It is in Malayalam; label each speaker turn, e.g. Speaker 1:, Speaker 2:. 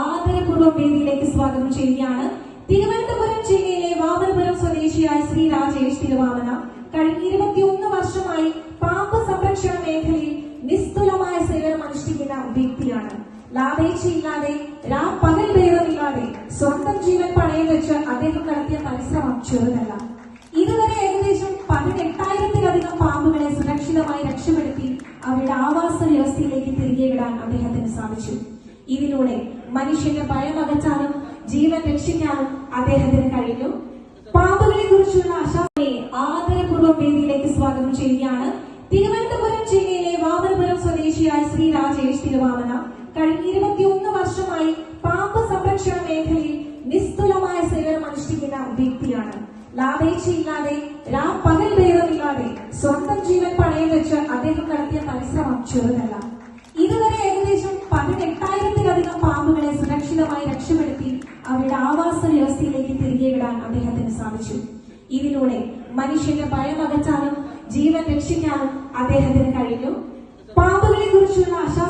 Speaker 1: ആദരപൂർവ്വം വേദിയിലേക്ക് സ്വാഗതം ചെയ്യുകയാണ്. തിരുവനന്തപുരം ജില്ലയിലെ വാമനപുരം സ്വദേശിയായ ശ്രീ രാജേഷ് തിരുവാമന കഴിഞ്ഞ 21 വർഷമായി പാമ്പ് സംരക്ഷണ മേഖലയിൽ നിസ്തുലമായ സേവനം അനുഷ്ഠിക്കുന്ന വ്യക്തിയാണ്. ലാഭേച്ഛയില്ലാതെ പകൽ ഭേദമില്ലാതെ സ്വന്തം ജീവൻ പണയം വെച്ച് അദ്ദേഹം നടത്തിയ പരിശ്രമം ചെറുതല്ല. ഇതുവരെ ഏകദേശം 18,000-ലധികം പാമ്പുകളെ സുരക്ഷിതമായി രക്ഷപ്പെടുത്തി അവരുടെ ആവാസ വ്യവസ്ഥയിലേക്ക് തിരികെ വിടാൻ അദ്ദേഹത്തിന് സാധിച്ചു. ഇതിലൂടെ മനുഷ്യന്റെ ഭയം അകറ്റാനും ജീവൻ രക്ഷിക്കാനും അദ്ദേഹത്തിന് കഴിഞ്ഞു. പാമ്പുകളെ കുറിച്ചുള്ള ആദരപൂർവ്വം വേദിയിലേക്ക് സ്വാഗതം ചെയ്യുകയാണ്. തിരുവനന്തപുരം ജില്ലയിലെ വാമനപുരം സ്വദേശിയായ ശ്രീ രാജേഷ് തിരുവാമന കഴിഞ്ഞ 21 വർഷമായി പാമ്പ് സംരക്ഷണ മേഖലയിൽ നിസ്തുലമായ സേവനം അനുഷ്ഠിക്കുന്ന വ്യക്തിയാണ്. ലാഭേച്ഛയില്ലാതെ പകൽ ഭേദമില്ലാതെ സ്വന്തം ജീവൻ പണയം വെച്ച് അദ്ദേഹം നടത്തിയ പരിശ്രമം ചെറുതല്ല. ഇതുവരെ ഏകദേശം 18,000-ലധികം പാമ്പുകളെ സുരക്ഷിതമായി രക്ഷപ്പെടുത്തി അവരുടെ ആവാസ വ്യവസ്ഥയിലേക്ക് തിരികെ വിടാൻ അദ്ദേഹത്തിന് സാധിച്ചു. ഇതിലൂടെ മനുഷ്യന്റെ ഭയം അകറ്റാനും ജീവൻ രക്ഷിക്കാനും അദ്ദേഹത്തിന് കഴിഞ്ഞു. പാമ്പുകളെ കുറിച്ചുള്ള